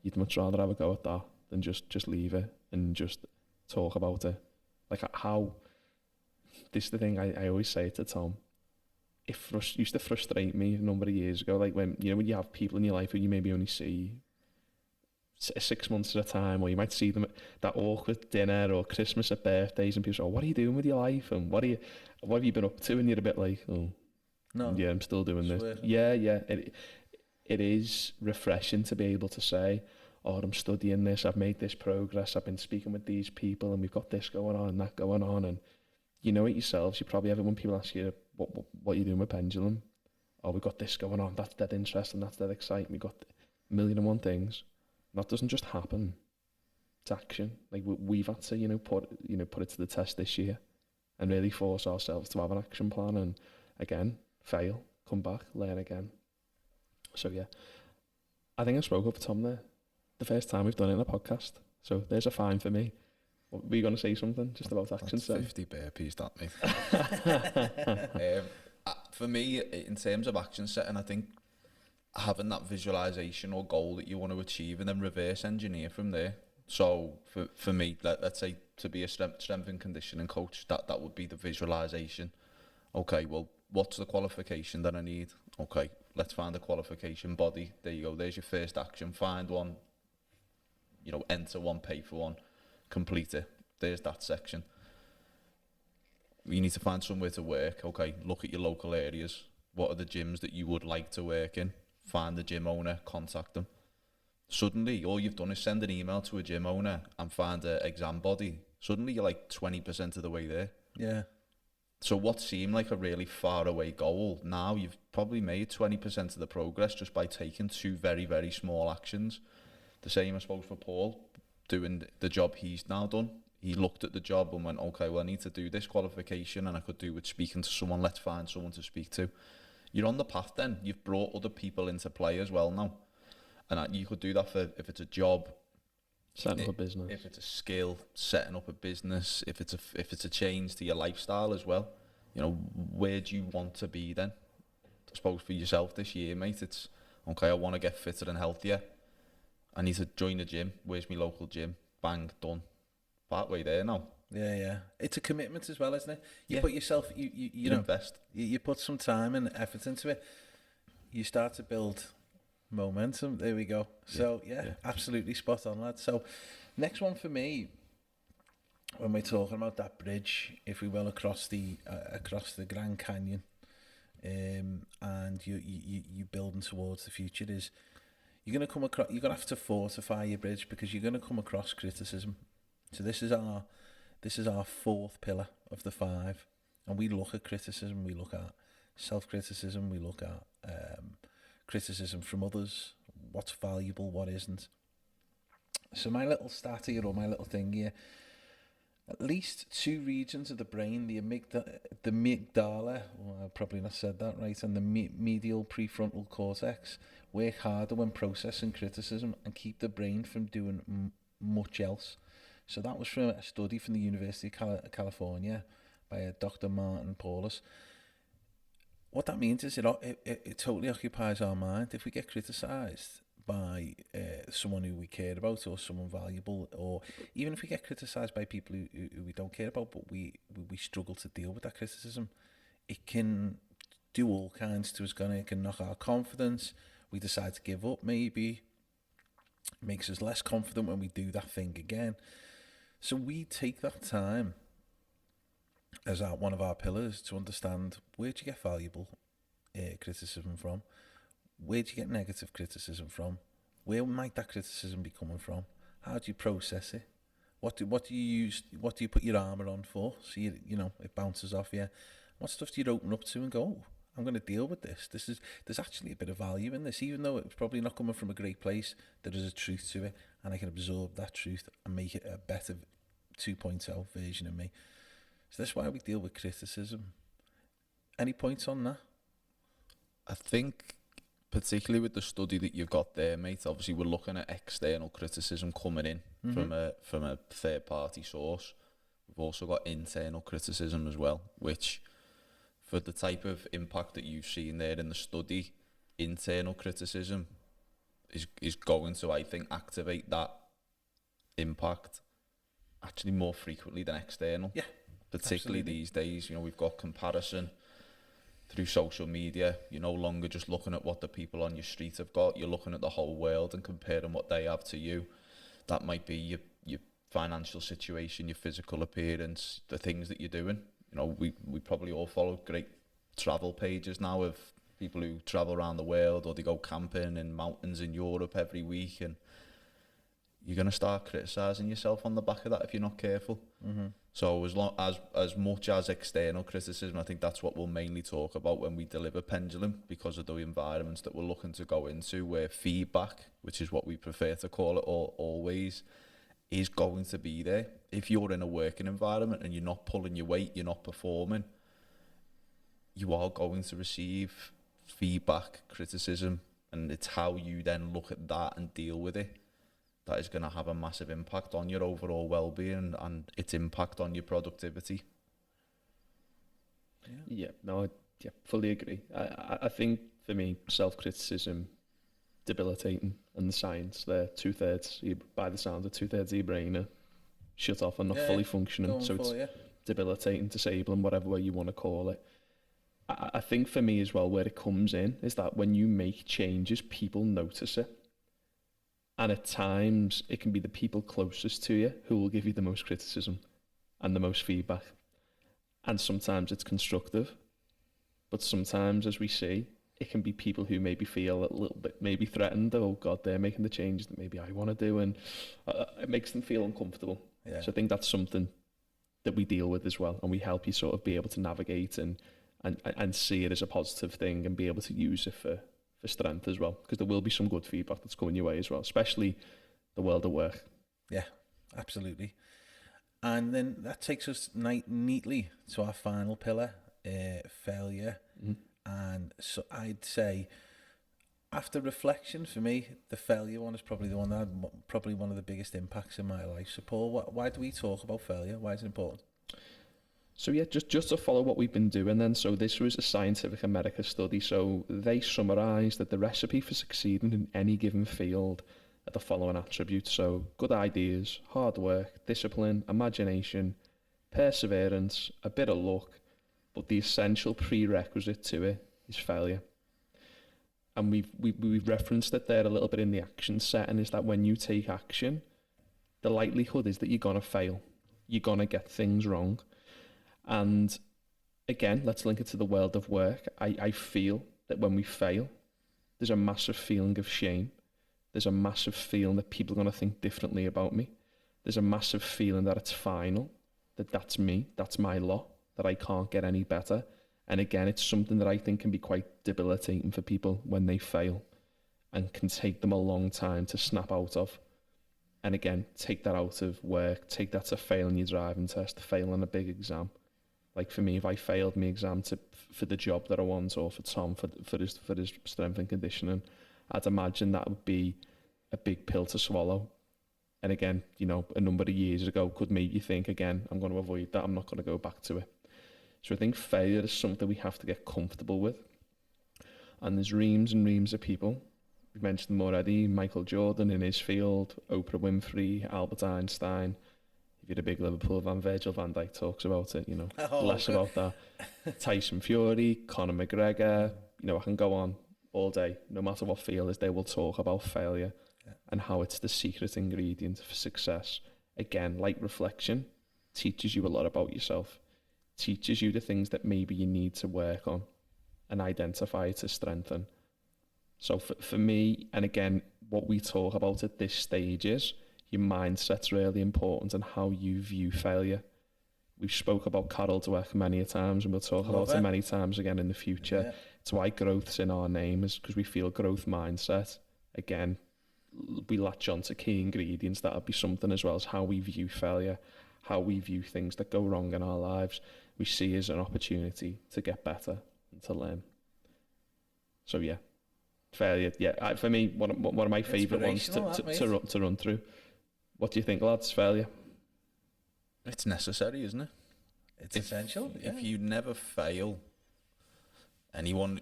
Speaker 2: You'd much rather have a go at that than just leave it and just talk about it. Like how, this is the thing I always say to Tom, it used to frustrate me a number of years ago, like when you have people in your life who you maybe only see 6 months at a time, or you might see them at that awkward dinner or Christmas at birthdays, and people say, "Oh, what are you doing with your life? And what have you been up to?" And you're a bit like, "Oh, no, yeah, I'm still doing this." Working. Yeah. It is refreshing to be able to say, "Oh, I'm studying this. I've made this progress. I've been speaking with these people, and we've got this going on and that going on." And you know it yourselves. You probably have it when people ask you, what you're doing with Pendulum. "Oh, we've got this going on. That's dead interesting. That's dead exciting. We've got a million and one things." And that doesn't just happen. It's action. Like we've had to, put it to the test this year and really force ourselves to have an action plan, and again, fail come back, learn again. So yeah, I think I spoke up for Tom there. The first time we've done it in a podcast. So there's a fine for me. Were you going to say something just about action
Speaker 3: That's
Speaker 2: setting?
Speaker 3: 50 burpees, that, mate. For me, in terms of action setting, I think having that visualization or goal that you want to achieve and then reverse engineer from there. So for me, let's say to be a strength and conditioning coach, that would be the visualization. Okay, well, what's the qualification that I need? Okay, let's find the qualification body. There you go. There's your first action. Find one, enter one, pay for one, complete it. There's that section. You need to find somewhere to work. Okay, look at your local areas. What are the gyms that you would like to work in? Find the gym owner, contact them. Suddenly, all you've done is send an email to a gym owner and find an exam body. Suddenly, you're like 20% of the way there.
Speaker 1: Yeah.
Speaker 3: So what seemed like a really far away goal, now you've probably made 20% of the progress just by taking 2 very, very small actions. The same, I suppose, for Paul, doing the job he's now done. He looked at the job and went, okay, well, I need to do this qualification, and I could do with speaking to someone. Let's find someone to speak to. You're on the path then. You've brought other people into play as well now. And you could do that for, if it's a job,
Speaker 2: Setting up a business.
Speaker 3: if it's a skill, setting up a business, if it's a change to your lifestyle as well. Where do you want to be then? I suppose for yourself this year, mate, it's, okay, I want to get fitter and healthier. I need to join the gym. Where's my local gym? Bang, done. Part way there now.
Speaker 1: Yeah. It's a commitment as well, isn't it? You
Speaker 3: Yeah.
Speaker 1: put yourself, you know,
Speaker 3: invest.
Speaker 1: you put some time and effort into it. You start to build momentum. There we go. So yeah, absolutely spot on, lad. So next one for me, when we're talking about that bridge, if we will, across the Grand Canyon, and you building towards the future, is you're gonna come across. You're gonna have to fortify your bridge because you're gonna come across criticism. So this is our 4th pillar of the 5, and we look at criticism. We look at self-criticism. We look at criticism from others. What's valuable, what isn't. So my little stat here, or my little thing here. At least 2 regions of the brain, the amygdala, well, I've probably not said that right, and the medial prefrontal cortex, work harder when processing criticism and keep the brain from doing much else. So that was from a study from the University of California by Dr. Martin Paulus. What that means is it totally occupies our mind. If we get criticised by someone who we care about, or someone valuable, or even if we get criticised by people who we don't care about, but we struggle to deal with that criticism, it can do all kinds to us. It can knock our confidence. We decide to give up, maybe. It makes us less confident when we do that thing again. So we take that time as one of our pillars to understand, where do you get valuable criticism from? Where do you get negative criticism from? Where might that criticism be coming from? How do you process it? What do you use? What do you put your armour on for? So it bounces off you. What stuff do you open up to and go, oh, I'm going to deal with this. There's actually a bit of value in this, even though it's probably not coming from a great place. There is a truth to it, and I can absorb that truth and make it a better 2.0 version of me. So that's why we deal with criticism. Any points on that?
Speaker 3: I think, particularly with the study that you've got there, mate, obviously we're looking at external criticism coming in from a third-party source. We've also got internal criticism as well, which, for the type of impact that you've seen there in the study, internal criticism is going to, I think, activate that impact actually more frequently than external.
Speaker 1: Yeah,
Speaker 3: particularly
Speaker 1: absolutely.
Speaker 3: These days. We've got comparison through social media. You're no longer just looking at what the people on your street have got. You're looking at the whole world and comparing what they have to you. That might be your financial situation, your physical appearance, the things that you're doing. We probably all follow great travel pages now of people who travel around the world, or they go camping in mountains in Europe every week, and you're going to start criticising yourself on the back of that if you're not careful. So as much as external criticism, I think that's what we'll mainly talk about when we deliver Pendulum, because of the environments that we're looking to go into, where feedback, which is what we prefer to call it always, is going to be there. If you're in a working environment and you're not pulling your weight, you're not performing, you are going to receive feedback, criticism, and it's how you then look at that and deal with it that is going to have a massive impact on your overall well-being and its impact on your productivity.
Speaker 2: Yeah, fully agree. I think for me, self-criticism, debilitating, and the science, they're 2/3, by the sound of 2/3 of your brain are shut off and not fully functioning. So it's debilitating, disabling, whatever way you want to call it. I think for me as well, where it comes in is that when you make changes, people notice it. And at times, it can be the people closest to you who will give you the most criticism and the most feedback. And sometimes it's constructive. But sometimes, as we see, it can be people who maybe feel a little bit maybe threatened. Oh, God, they're making the changes that maybe I want to do. And it makes them feel uncomfortable. Yeah. So I think that's something that we deal with as well. And we help you sort of be able to navigate and see it as a positive thing and be able to use it for strength as well, because there will be some good feedback that's coming your way as well, especially the world of work.
Speaker 1: Yeah, absolutely. And then that takes us neatly to our final pillar, failure. Mm-hmm. And so I'd say, after reflection, for me, the failure one is probably the one that had probably one of the biggest impacts in my life. So Paul, why do we talk about failure? Why is it important?
Speaker 2: So yeah, just to follow what we've been doing then. So this was a Scientific America study. So they summarised that the recipe for succeeding in any given field are the following attributes. So good ideas, hard work, discipline, imagination, perseverance, a bit of luck, but the essential prerequisite to it is failure. And we've referenced it there a little bit in the action setting, is that when you take action, the likelihood is that you're going to fail. You're going to get things wrong. And again, let's link it to the world of work. I feel that when we fail, there's a massive feeling of shame. There's a massive feeling that people are going to think differently about me. There's a massive feeling that it's final, that that's me, that's my lot, that I can't get any better. And again, it's something that I think can be quite debilitating for people when they fail and can take them a long time to snap out of. And again, take that out of work, take that to failing your driving test, to failing a big exam. Like for me, if I failed my exam for the job that I want, or for Tom for his strength and conditioning, I'd imagine that would be a big pill to swallow. And again, you know, a number of years ago could make you think, again, I'm going to avoid that. I'm not going to go back to it. So I think failure is something we have to get comfortable with. And there's reams and reams of people. We mentioned them already: Michael Jordan in his field, Oprah Winfrey, Albert Einstein. If you're a big Liverpool fan, Virgil van Dijk talks about it, you know, less about that. Tyson Fury, Conor McGregor, you know, I can go on all day. No matter what field is, they will talk about failure and how it's the secret ingredient for success. Again, like reflection, teaches you a lot about yourself, teaches you the things that maybe you need to work on and identify to strengthen. So for me, and again, what we talk about at this stage is your mindset's really important and how you view failure. We've spoke about Carol Dweck many a times, and we'll talk about it many times again in the future. Yeah. It's why growth's in our name, is because we feel growth mindset. Again, we latch on to key ingredients. That'll be something as well as how we view failure, how we view things that go wrong in our lives. We see as an opportunity to get better and to learn. So yeah, failure. Yeah, for me, one of my favourite ones to run through. What do you think, lads? Failure?
Speaker 3: It's necessary, isn't it?
Speaker 1: It's essential.
Speaker 3: If you never fail, anyone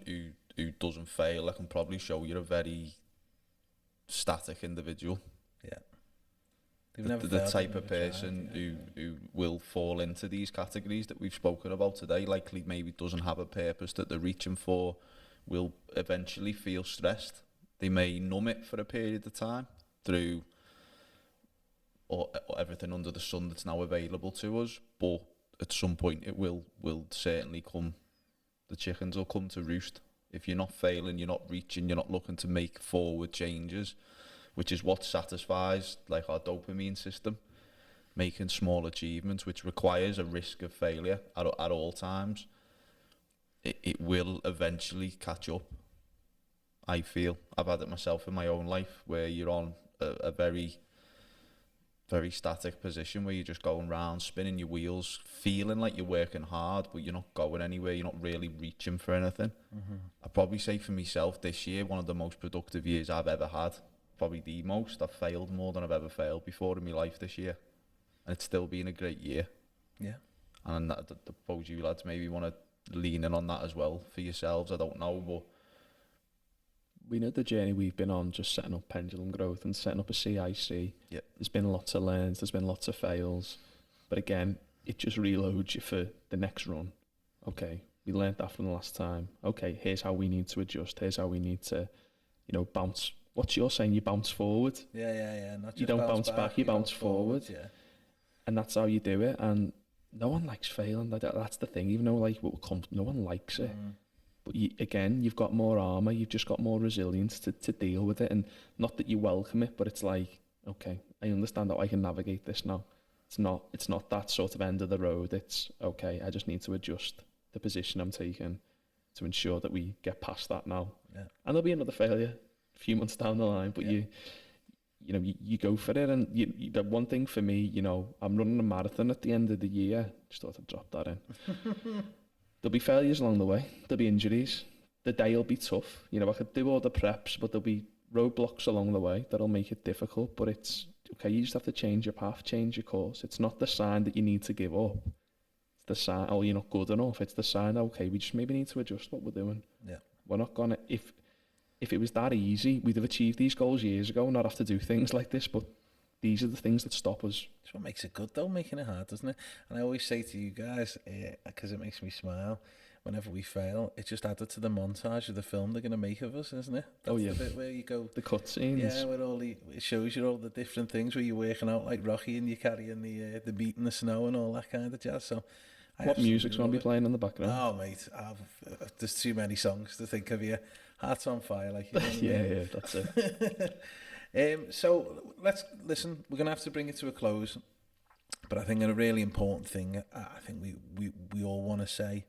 Speaker 3: who doesn't fail, I can probably show you're a very static individual.
Speaker 1: Yeah.
Speaker 3: The type of person who will fall into these categories that we've spoken about today, likely maybe doesn't have a purpose that they're reaching for, will eventually feel stressed. They may numb it for a period of time through or everything under the sun that's now available to us, but at some point it will certainly come. The chickens will come to roost. If you're not failing, you're not reaching, you're not looking to make forward changes, which is what satisfies like our dopamine system, making small achievements, which requires a risk of failure at all times. It will eventually catch up. I feel I've had it myself in my own life, where you're on a very very static position where you're just going round, spinning your wheels, feeling like you're working hard, but you're not going anywhere. You're not really reaching for anything. I'd probably say for myself this year, one of the most productive years I've ever had. Probably the most. I've failed more than I've ever failed before in my life this year. And it's still been a great year.
Speaker 1: Yeah.
Speaker 3: And I suppose you lads maybe want to lean in on that as well for yourselves. I don't know, but
Speaker 2: we know the journey we've been on, just setting up Pendulum Growth and setting up a CIC.
Speaker 3: Yep.
Speaker 2: There's been lots of learns, there's been lots of fails. But again, it just reloads you for the next run. Okay, we learned that from the last time. Okay, here's how we need to adjust. Here's how we need to, bounce. What's you're saying? You bounce forward.
Speaker 1: Yeah. Not just
Speaker 2: you don't bounce back, you bounce forward.
Speaker 1: Yeah.
Speaker 2: And that's how you do it. And no one likes failing. That's the thing. Even though no one likes it. But you've got more armour, you've just got more resilience to deal with it. And not that you welcome it, but it's like, okay, I understand how I can navigate this now. It's not that sort of end of the road. It's, okay, I just need to adjust the position I'm taking to ensure that we get past that now.
Speaker 1: Yeah.
Speaker 2: And there'll be another failure a few months down the line, but you go for it. And the one thing for me, I'm running a marathon at the end of the year. Just thought I'd drop that in. There'll be failures along the way. There'll be injuries. The day will be tough. I could do all the preps, but there'll be roadblocks along the way that'll make it difficult. But it's okay. You just have to change your path, change your course. It's not the sign that you need to give up. It's the sign, oh, you're not good enough. It's the sign, okay, we just maybe need to adjust what we're doing.
Speaker 1: Yeah.
Speaker 2: We're not gonna, if it was that easy, we'd have achieved these goals years ago, not have to do things like this. But these are the things that stop us.
Speaker 1: That's what makes it good, though, making it hard, doesn't it? And I always say to you guys, because it makes me smile, whenever we fail, it's just added to the montage of the film they're going to make of us, isn't it? That's the bit where you go...
Speaker 2: The cutscenes.
Speaker 1: Yeah, where it shows you all the different things where you're working out like Rocky and you're carrying the meat in the snow and all that kind of jazz. So
Speaker 2: what music's going to be playing in the background?
Speaker 1: Oh, mate, there's too many songs to think of here. Heart's on fire, like you know
Speaker 2: yeah, that's it.
Speaker 1: So let's listen. We're gonna have to bring it to a close, but I think a really important thing I think we all want to say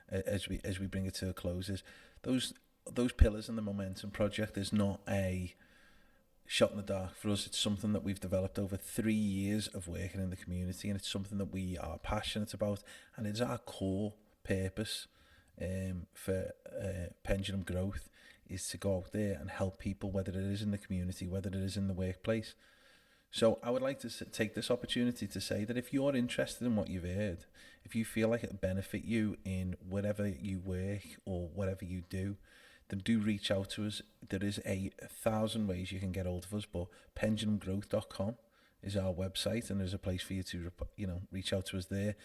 Speaker 1: as we bring it to a close is those pillars in the Momentum Project is not a shot in the dark for us. It's something that we've developed over 3 years of working in the community, and it's something that we are passionate about, and it's our core purpose for Pendulum Growth is to go out there and help people, whether it is in the community, whether it is in the workplace. So I would like to take this opportunity to say that if you're interested in what you've heard, if you feel like it'll benefit you in whatever you work or whatever you do, then do reach out to us. There is 1,000 ways you can get hold of us, but pendulumgrowth.com is our website, and there's a place for you to reach out to us there.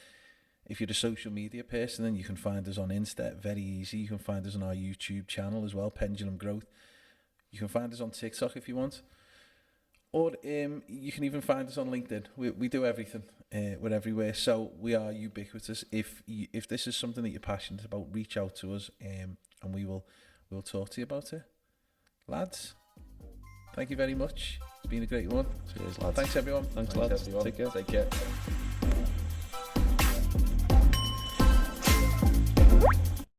Speaker 1: If you're a social media person, then you can find us on Insta, very easy. You can find us on our YouTube channel as well, Pendulum Growth. You can find us on TikTok if you want. Or you can even find us on LinkedIn. We do everything. We're everywhere. So we are ubiquitous. If this is something that you're passionate about, reach out to us and we'll talk to you about it. Lads, thank you very much. It's been a great one.
Speaker 3: Cheers, lads.
Speaker 1: Thanks, everyone.
Speaker 2: Thanks lads.
Speaker 3: Everyone.
Speaker 2: Take care.
Speaker 3: Take care.